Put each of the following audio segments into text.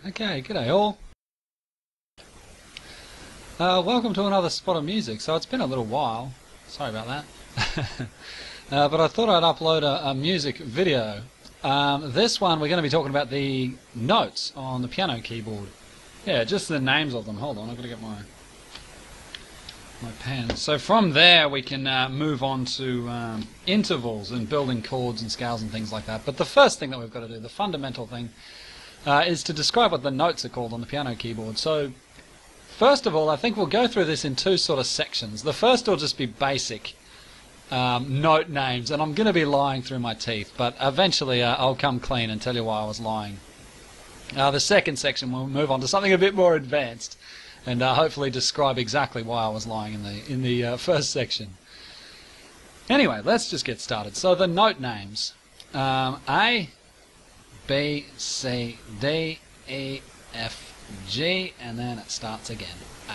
Okay, g'day all. Welcome to another spot of music. So it's been a little while. Sorry about that. But I thought I'd upload a music video. This one we're going to be talking about the notes on the piano keyboard. Yeah, just the names of them. Hold on, I've got to get my pen. So from there we can move on to intervals and building chords and scales and things like that. But the first thing that we've got to do, the fundamental thing, is to describe what the notes are called on the piano keyboard. So first of all, I think we'll go through this in two sort of sections. The first will just be basic note names, and I'm going to be lying through my teeth, but eventually I'll come clean and tell you why I was lying. The second section we'll move on to something a bit more advanced, and hopefully describe exactly why I was lying in the first section. Anyway, let's just get started. So the note names: A, B, C, D, E, F, G, and then it starts again. A.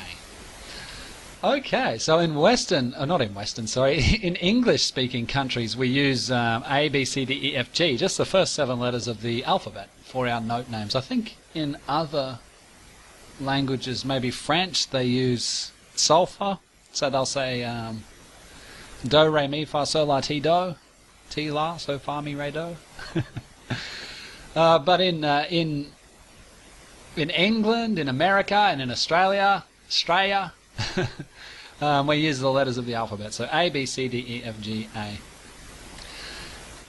Okay, so in in English-speaking countries, we use A, B, C, D, E, F, G, just the first 7 letters of the alphabet for our note names. I think in other languages, maybe French, they use solfa, so they'll say do, re, mi, fa, sol, la, ti, do, ti, la, so, fa, mi, re, do. But in England, in America, and in Australia, we use the letters of the alphabet. So A, B, C, D, E, F, G, A.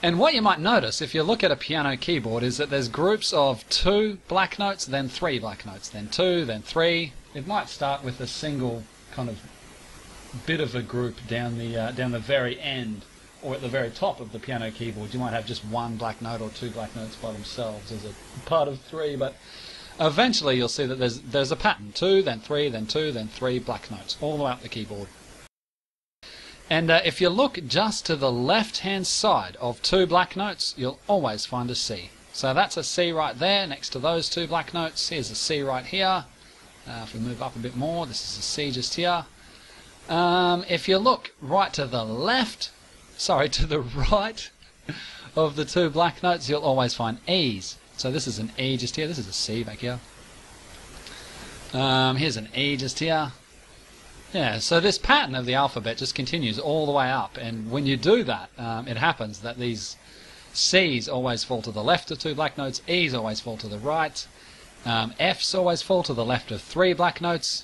And what you might notice if you look at a piano keyboard is that there's groups of 2 black notes, then 3 black notes, then 2, then 3. It might start with a single kind of bit of a group down the very end, or at the very top of the piano keyboard. You might have just 1 black note or 2 black notes by themselves as a part of 3, but eventually you'll see that there's a pattern: 2, then 3, then 2, then 3 black notes all the way up the keyboard. And if you look just to the left-hand side of 2 black notes, you'll always find a C. So that's a C right there next to those 2 black notes. Here's a C right here. If we move up a bit more, this is a C just here. If you look right to the right of the 2 black notes, you'll always find E's. So this is an E just here. This is a C back here. Here's an E just here. Yeah, so this pattern of the alphabet just continues all the way up, and when you do that, it happens that these C's always fall to the left of 2 black notes, E's always fall to the right, F's always fall to the left of 3 black notes,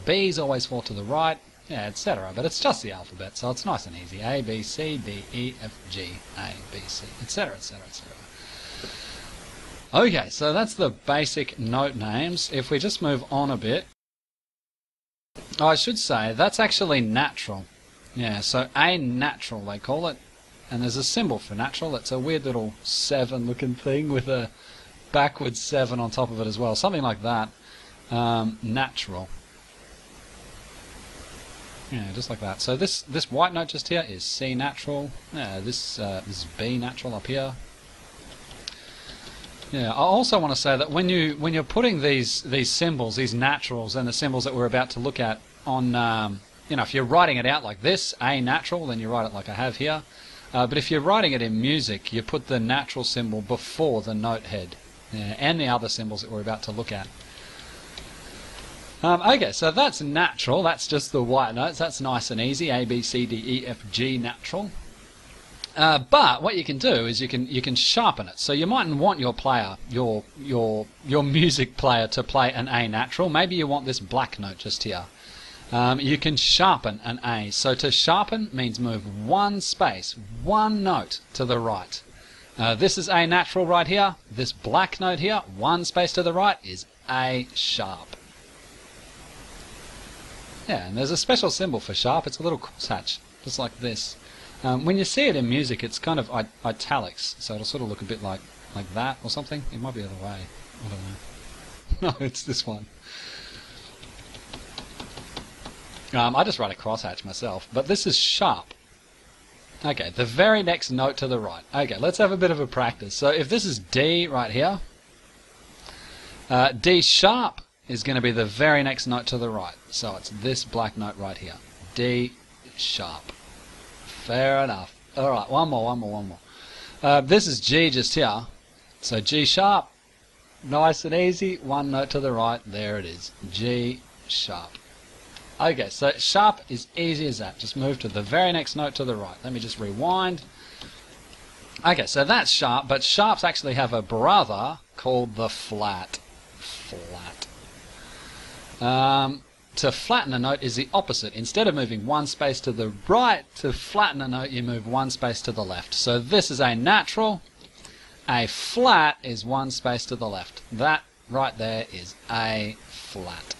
B's always fall to the right, yeah, etc. But it's just the alphabet, so it's nice and easy. A, B, C, D, E, F, G, A, B, C, etc., etc., etc. Okay, so that's the basic note names. If we just move on a bit, I should say that's actually natural. Yeah, so A natural they call it, and there's a symbol for natural. It's a weird little 7 looking thing with a backwards 7 on top of it as well, something like that. Natural. Yeah, just like that. So this white note just here is C natural. Yeah, this is B natural up here. Yeah, I also want to say that when you're putting these symbols, these naturals, and the symbols that we're about to look at on, if you're writing it out like this, A natural, then you write it like I have here. But if you're writing it in music, you put the natural symbol before the note head, and the other symbols that we're about to look at. Okay, so that's natural. That's just the white notes. That's nice and easy. A, B, C, D, E, F, G, natural. But what you can do is you can sharpen it. So you mightn't want your player, your music player, to play an A natural. Maybe you want this black note just here. You can sharpen an A. So to sharpen means move 1 space, 1 note to the right. This is A natural right here. This black note here, 1 space to the right, is A sharp. Yeah, and there's a special symbol for sharp. It's a little crosshatch, just like this. When you see it in music, it's kind of italics, so it'll sort of look a bit like that or something. It might be the other way. I don't know. No, it's this one. I just write a crosshatch myself, but this is sharp. Okay, the very next note to the right. Okay, let's have a bit of a practice. So if this is D right here, D sharp is going to be the very next note to the right. So it's this black note right here. D sharp. Fair enough. Alright, one more. This is G just here. So G sharp, Nice and easy, one note to the right, there it is, G sharp. Okay, so sharp is easy as that. Just move to the very next note to the right. Let me just rewind. Okay, so that's sharp, but sharps actually have a brother called the flat. To flatten a note is the opposite. Instead of moving one space to the right, to flatten a note you move one space to the left. So this is A natural. A flat is one space to the left. That right there is A flat.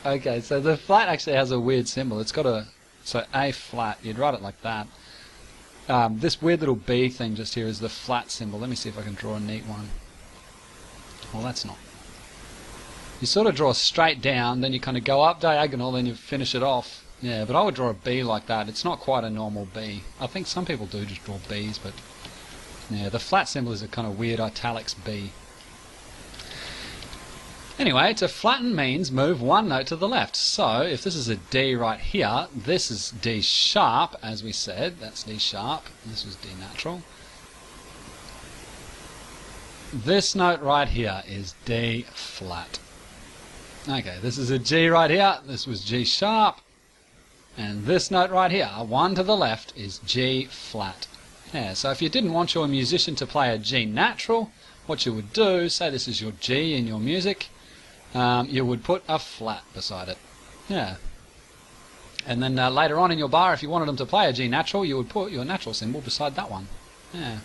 Okay, so the flat actually has a weird symbol. It's got a, so A flat, you'd write it like that. This weird little B thing just here is the flat symbol. Let me see if I can draw a neat one. Well, that's not. You sort of draw straight down, then you kind of go up diagonal, then you finish it off. Yeah, but I would draw a B like that. It's not quite a normal B. I think some people do just draw Bs, but yeah, the flat symbol is a kind of weird italics B. Anyway, to flatten means move one note to the left. So if this is a D right here, this is D sharp, as we said. That's D sharp. This was D natural. This note right here is D flat. Okay, this is a G right here. This was G sharp. And this note right here, one to the left, is G flat. Yeah, so if you didn't want your musician to play a G natural, what you would do, say this is your G in your music, you would put a flat beside it. Yeah. And then later on in your bar, if you wanted them to play a G natural, you would put your natural symbol beside that one. Yeah.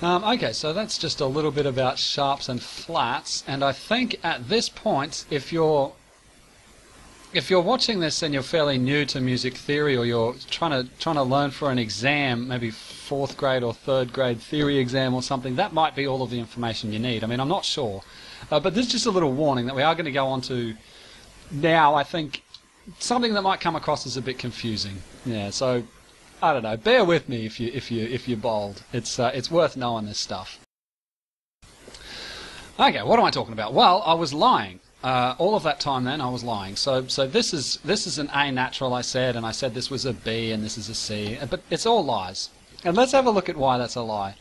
Okay, so that's just a little bit about sharps and flats, and I think at this point, if you're watching this and you're fairly new to music theory, or you're trying to learn for an exam, maybe 4th grade or 3rd grade theory exam or something, that might be all of the information you need. I mean, I'm not sure. But this is just a little warning that we are going to go on to now, I think, something that might come across as a bit confusing. Yeah, so I don't know. Bear with me if you're bold. It's worth knowing this stuff. Okay, what am I talking about? Well, I was lying. All of that time then I was lying. So this is an A natural, I said, and I said this was a B and this is a C, but it's all lies. And let's have a look at why that's a lie.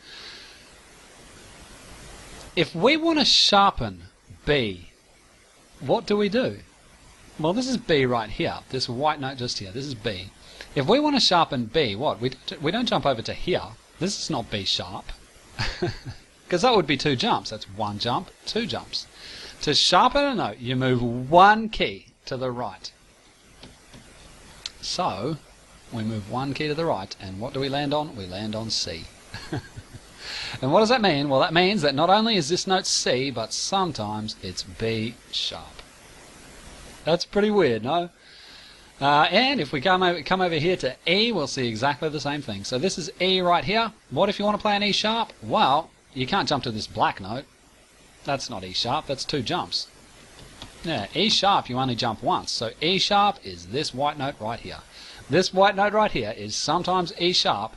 If we want to sharpen B, what do we do? Well, this is B right here. This white note just here. This is B. If we want to sharpen B, what? We don't jump over to here. This is not B sharp. Because that would be 2 jumps. That's 1 jump, 2 jumps. To sharpen a note, you move 1 key to the right. So, we move 1 key to the right, and what do we land on? We land on C. And what does that mean? Well, that means that not only is this note C, but sometimes it's B sharp. That's pretty weird, no? And if we come over here to E, we'll see exactly the same thing. So this is E right here. What if you want to play an E sharp? Well, you can't jump to this black note. That's not E sharp, that's 2 jumps. Yeah, E sharp you only jump once. So E sharp is this white note right here. This white note right here is sometimes E sharp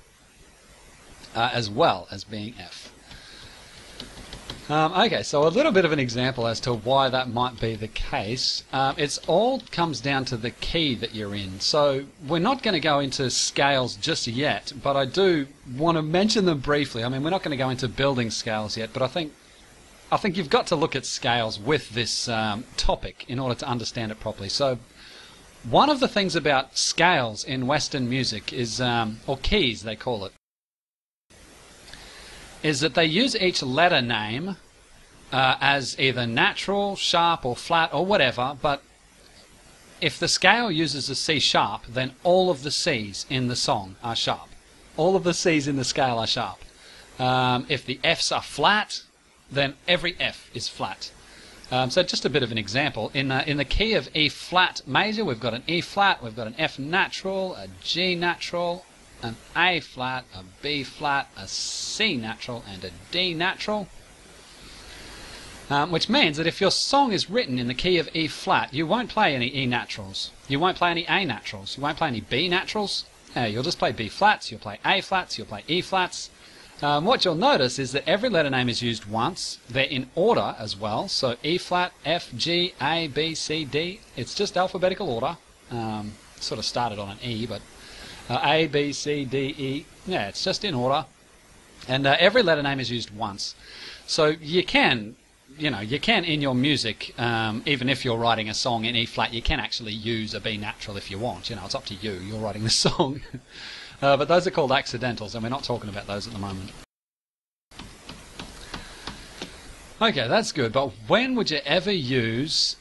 as well as being F. Okay, so a little bit of an example as to why that might be the case. It all comes down to the key that you're in. So we're not going to go into scales just yet, but I do want to mention them briefly. I mean, we're not going to go into building scales yet, but I think you've got to look at scales with this topic in order to understand it properly. So one of the things about scales in Western music is, or keys they call it, is that they use each letter name as either natural, sharp or flat or whatever, but if the scale uses a C sharp, then all of the C's in the song are sharp. All of the C's in the scale are sharp. If the F's are flat, then every F is flat. So just a bit of an example. In the key of E flat major, we've got an E flat, we've got an F natural, a G natural, an A flat, a B flat, a C natural, and a D natural. Which means that if your song is written in the key of E flat, you won't play any E naturals. You won't play any A naturals. You won't play any B naturals. You'll just play B flats, you'll play A flats, you'll play E flats. What you'll notice is that every letter name is used once. They're in order as well. So E flat, F, G, A, B, C, D. It's just alphabetical order. Sort of started on an E, but A, B, C, D, E. Yeah, it's just in order. And every letter name is used once. So you can, you can in your music, even if you're writing a song in E flat, you can actually use a B natural if you want. It's up to you. You're writing the song. But those are called accidentals, and we're not talking about those at the moment. Okay, that's good. But when would you ever use,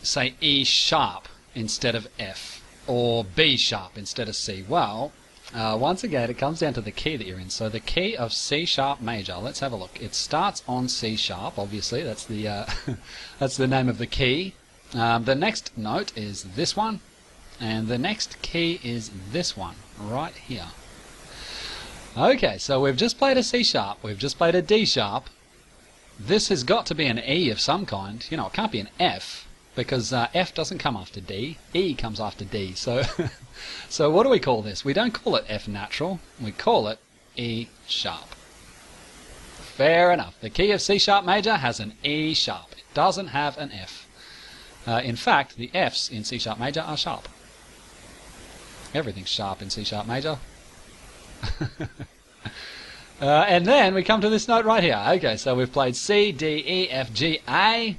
say, E sharp instead of F, or B sharp instead of C? Well, once again, it comes down to the key that you're in. So the key of C sharp major, let's have a look. It starts on C sharp, obviously. That's the that's the name of the key. The next note is this one, and the next key is this one right here. Okay, so we've just played a C sharp, we've just played a D sharp. This has got to be an E of some kind. It can't be an F, because F doesn't come after D. E comes after D. So, so what do we call this? We don't call it F natural. We call it E sharp. Fair enough. The key of C sharp major has an E sharp. It doesn't have an F. In fact, the Fs in C sharp major are sharp. Everything's sharp in C sharp major. And then we come to this note right here. Okay, so we've played C, D, E, F, G, A.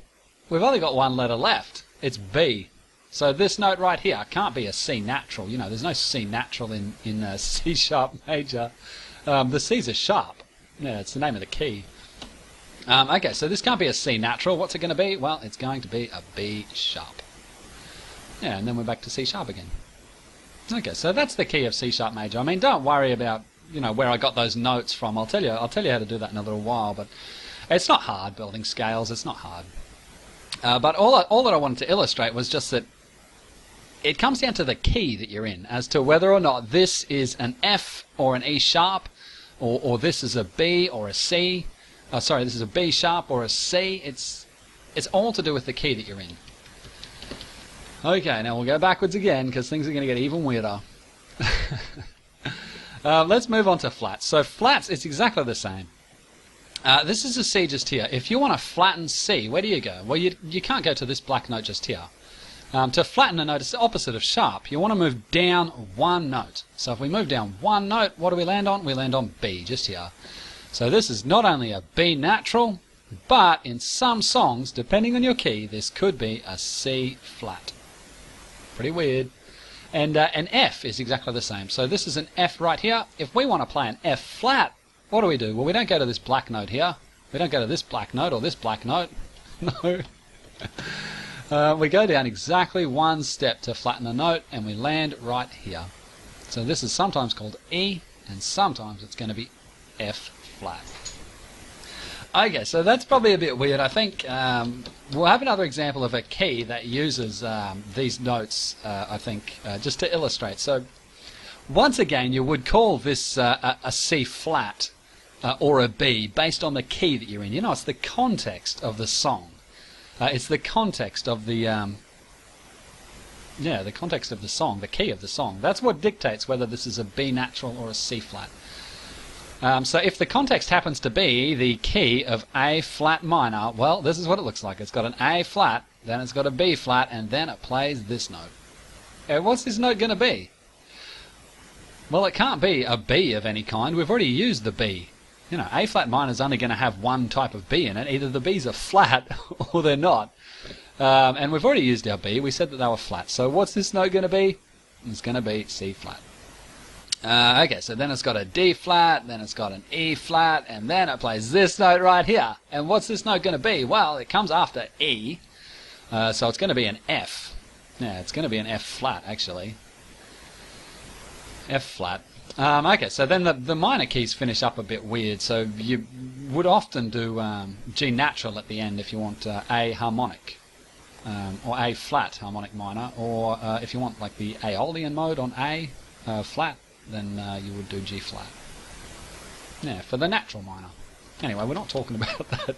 We've only got one letter left. It's B. So this note right here can't be a C natural. There's no C natural in C sharp major. The C's are sharp. Yeah, it's the name of the key. Okay, so this can't be a C natural. What's it going to be? Well, it's going to be a B sharp. Yeah, and then we're back to C sharp again. Okay, so that's the key of C sharp major. I mean, don't worry about where I got those notes from. I'll tell you how to do that in a little while, but it's not hard building scales. It's not hard. But all that I wanted to illustrate was just that it comes down to the key that you're in as to whether or not this is an F or an E sharp, or this is a B or a C. Sorry, this is a B sharp or a C. It's all to do with the key that you're in. Okay, now we'll go backwards again because things are going to get even weirder. Let's move on to flats. So flats, it's exactly the same. This is a C just here. If you want to flatten C, where do you go? Well, you can't go to this black note just here. To flatten a note, it's the opposite of sharp. You want to move down one note. So if we move down one note, what do we land on? We land on B, just here. So this is not only a B natural, but in some songs, depending on your key, this could be a C flat. Pretty weird. And an F is exactly the same. So this is an F right here. If we want to play an F flat, what do? Well, we don't go to this black note here. We don't go to this black note or this black note. No. We go down exactly one step to flatten a note, and we land right here. So this is sometimes called E, and sometimes it's going to be F flat. Okay, so that's probably a bit weird. I think we'll have another example of a key that uses these notes, I think, just to illustrate. So once again, you would call this a C flat or a B based on the key that you're in. It's the context of the song. It's the context of the the context of the song, the key of the song. That's what dictates whether this is a B natural or a C flat. So if the context happens to be the key of A flat minor, well, this is what it looks like. It's got an A flat, then it's got a B flat, and then it plays this note. And what's this note going to be? Well, it can't be a B of any kind. We've already used the B. A flat minor is only going to have one type of B in it. Either the B's are flat or they're not. And we've already used our B. We said that they were flat. So what's this note going to be? It's going to be C flat. Okay, so then it's got a D flat, then it's got an E flat, and then it plays this note right here. And what's this note going to be? Well, it comes after E, so it's going to be an F. Yeah, it's going to be an F flat, actually. F flat. Okay, so then the minor keys finish up a bit weird, so you would often do G natural at the end if you want A harmonic, or A flat harmonic minor, or if you want like the Aeolian mode on A flat, then you would do G flat. Yeah, for the natural minor. Anyway, we're not talking about that.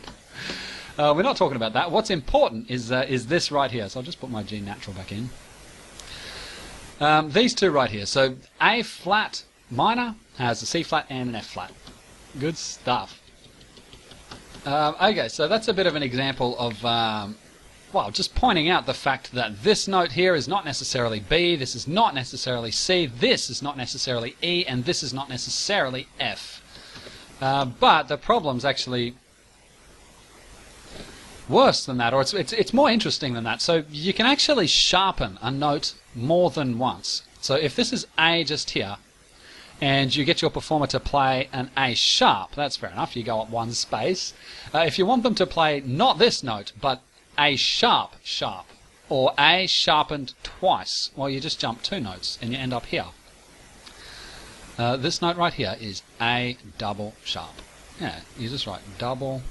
We're not talking about that. What's important is this right here. So I'll just put my G natural back in. These two right here. So A flat minor has a C flat and an F flat. Good stuff. Okay, so that's a bit of an example of well, just pointing out the fact that this note here is not necessarily B, this is not necessarily C, this is not necessarily E, and this is not necessarily F. But the problem's actually worse than that, or it's more interesting than that. So you can actually sharpen a note more than once. So if this is A just here, and you get your performer to play an A sharp, that's fair enough, you go up one space. If you want them to play not this note, but A sharp sharp, or A sharpened twice, well, you just jump 2 notes and you end up here. This note right here is A double sharp. Yeah, you just write double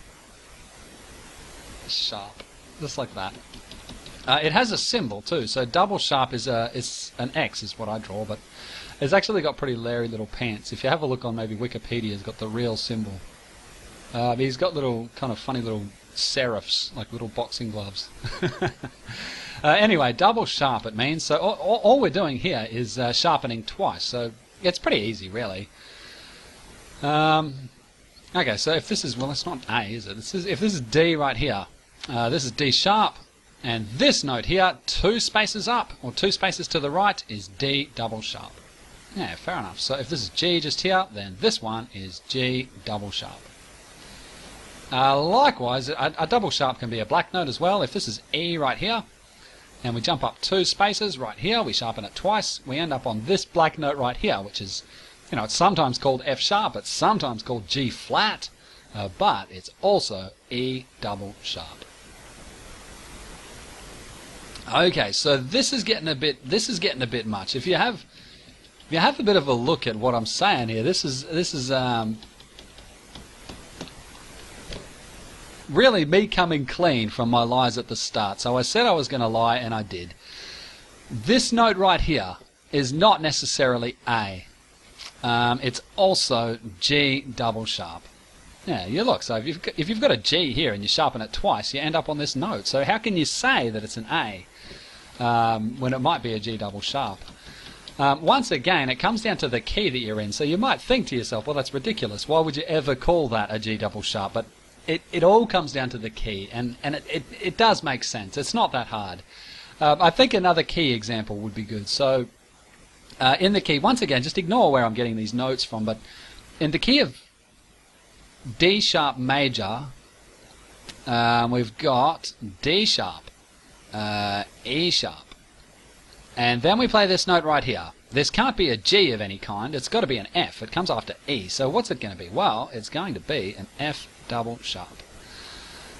sharp, just like that. It has a symbol too, so double sharp is an X is what I draw, but it's actually got pretty leery little pants. If you have a look on maybe Wikipedia, it's got the real symbol. He's got little kind of funny little serifs, like little boxing gloves. Anyway, double sharp it means, so all we're doing here is sharpening twice, so it's pretty easy really. Okay, so if this is, well, it's not A, is it? If this is D right here, this is D sharp, and this note here, 2 spaces up, or 2 spaces to the right, is D double sharp. Yeah, fair enough. So if this is G just here, then this one is G double sharp. Likewise, a double sharp can be a black note as well. If this is E right here, and we jump up 2 spaces right here, we sharpen it twice, we end up on this black note right here, which is, you know, it's sometimes called F sharp, it's sometimes called G flat, but it's also E double sharp. Okay, so this is getting a bit much. If you have a bit of a look at what I'm saying here, this is really me coming clean from my lies at the start. So I said I was going to lie, and I did. This note right here is not necessarily A. It's also G double sharp. Yeah, you look. So if you've got a G here and you sharpen it twice, you end up on this note. So how can you say that it's an A when it might be a G double sharp? Once again, it comes down to the key that you're in. So you might think to yourself, well, that's ridiculous. Why would you ever call that a G double sharp? But it all comes down to the key, and it does make sense. It's not that hard. I think another key example would be good. So in the key, once again, just ignore where I'm getting these notes from, but in the key of D sharp major, we've got D sharp, E sharp, and then we play this note right here. This can't be a G of any kind, it's got to be an F. It comes after E, so what's it going to be? Well, it's going to be an F double sharp.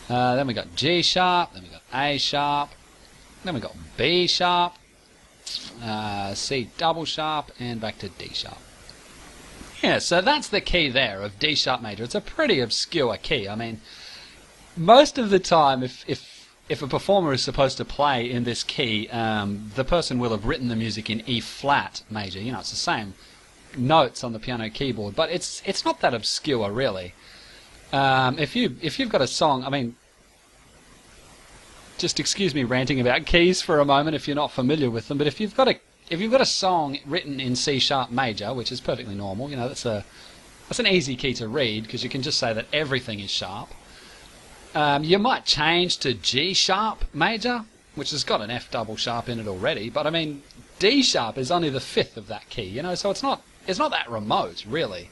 Then we got G sharp, then we got A sharp, then we got B sharp, C double sharp, and back to D sharp. Yeah, so that's the key there of D sharp major. It's a pretty obscure key. I mean, most of the time, if a performer is supposed to play in this key, the person will have written the music in E flat major. You know, it's the same notes on the piano keyboard, but it's not that obscure really. If you've got a song, I mean, just excuse me ranting about keys for a moment if you're not familiar with them, but if you've got a song written in C sharp major, which is perfectly normal, you know, that's an easy key to read because you can just say that everything is sharp. You might change to G sharp major, which has got an F double sharp in it already, but I mean, D sharp is only the 5th of that key, you know, so it's not that remote really.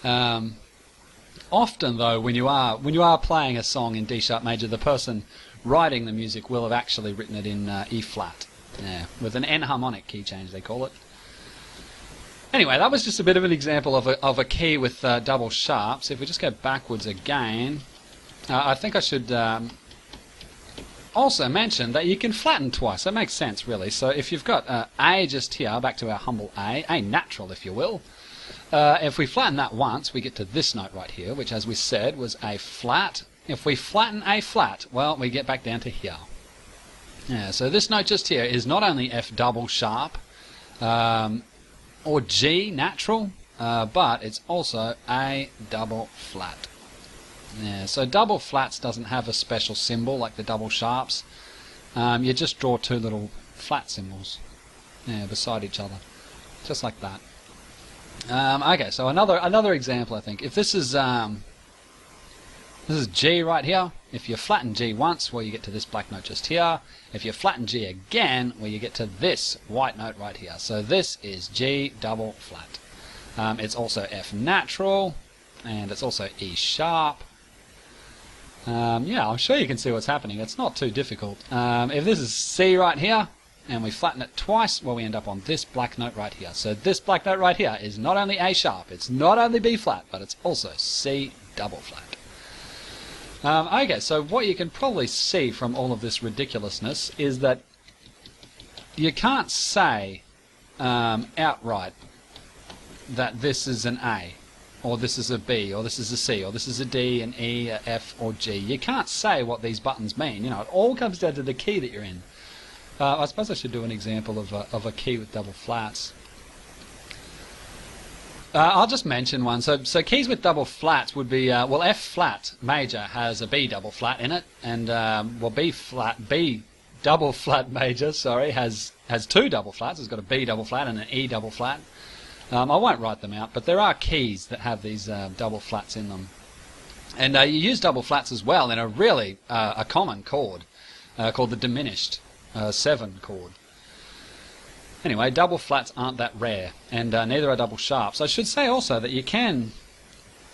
Often though, when you are playing a song in D sharp major, the person writing the music will have actually written it in E flat. Yeah, with an enharmonic key change, they call it. Anyway, that was just a bit of an example of a key with double sharps. If we just go backwards again, I think I should also mention that you can flatten twice. That makes sense, really. So if you've got A just here, back to our humble A natural, if you will. If we flatten that once, we get to this note right here, which, as we said, was A flat. If we flatten A flat, well, we get back down to here. Yeah, so this note just here is not only F double sharp or G natural, but it's also A double flat. Yeah, so double flats doesn't have a special symbol like the double sharps. You just draw 2 little flat symbols, yeah, beside each other, just like that. Okay, so another example, I think. If this is G right here. If you flatten G once, well, you get to this black note just here. If you flatten G again, well, you get to this white note right here. So this is G double flat. It's also F natural. and it's also E sharp. Yeah, I'm sure you can see what's happening. It's not too difficult. If this is C right here, and we flatten it twice, well, we end up on this black note right here. So this black note right here is not only A sharp, it's not only B flat, but it's also C double flat. Okay, so what you can probably see from all of this ridiculousness is that you can't say outright that this is an A, or this is a B, or this is a C, or this is a D, an E, a F, or G. You can't say what these buttons mean. You know, it all comes down to the key that you're in. I suppose I should do an example of a key with double flats. I'll just mention one. So keys with double flats would be, well, F flat major has a B double flat in it, and well, B double flat major, sorry, has two double flats. It's got a B double flat and an E double flat. I won't write them out, but there are keys that have these double flats in them. And you use double flats as well in a really a common chord called the diminished 7 chord. Anyway, double flats aren't that rare, and neither are double sharps. I should say also that you can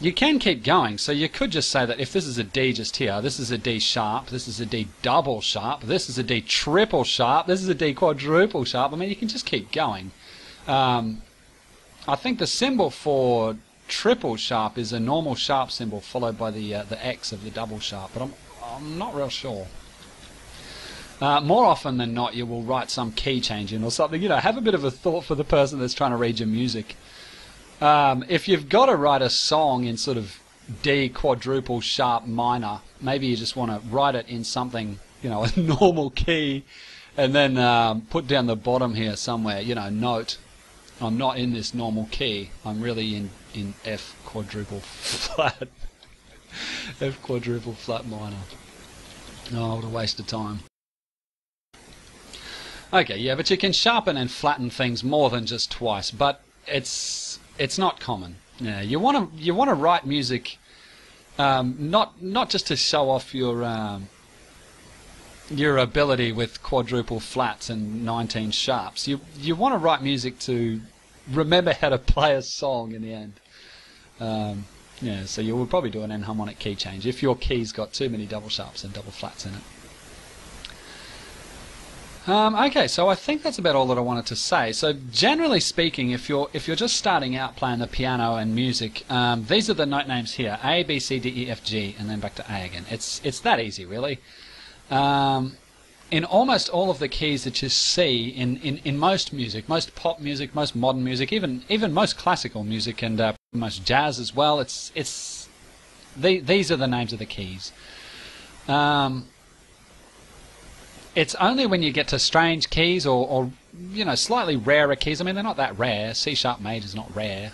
keep going. So you could just say that if this is a D just here, this is a D sharp, this is a D double sharp, this is a D triple sharp, this is a D quadruple sharp. I mean, you can just keep going. I think the symbol for triple sharp is a normal sharp symbol followed by the X of the double sharp, but I'm not real sure. More often than not, you will write some key change in or something. You know, have a bit of a thought for the person that's trying to read your music. If you've got to write a song in sort of D quadruple sharp minor, maybe you just want to write it in something, you know, a normal key, and then put down the bottom here somewhere, you know, note, I'm not in this normal key. I'm really in F quadruple flat. F quadruple flat minor. Oh, what a waste of time. Okay, yeah, but you can sharpen and flatten things more than just twice, but it's not common. Yeah, you want to write music not just to show off your ability with quadruple flats and 19 sharps. You want to write music to remember how to play a song in the end. Yeah, so you will probably do an enharmonic key change if your key's got too many double sharps and double flats in it. Okay, so I think that's about all that I wanted to say. So generally speaking, if you're just starting out playing the piano and music, these are the note names here: A, B, C, D, E, F, G, and then back to A again. It's that easy, really. In almost all of the keys that you see in most music, most pop music, most modern music, even most classical music, and most jazz as well, these are the names of the keys. It's only when you get to strange keys or you know, slightly rarer keys. I mean, they're not that rare. C sharp major is not rare.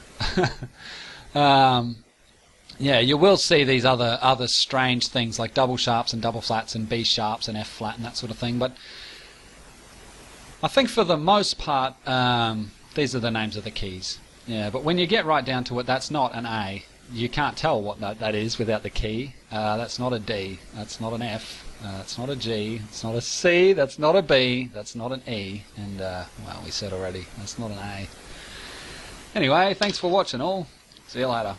Yeah, you will see these other strange things like double sharps and double flats and B sharps and F flat and that sort of thing. But I think for the most part, these are the names of the keys. Yeah, but when you get right down to it, that's not an A. You can't tell what note that is without the key. That's not a D. That's not an F. That's not a G. It's not a C. That's not a B. That's not an E. And, well, we said already, that's not an A. Anyway, thanks for watching all. See you later.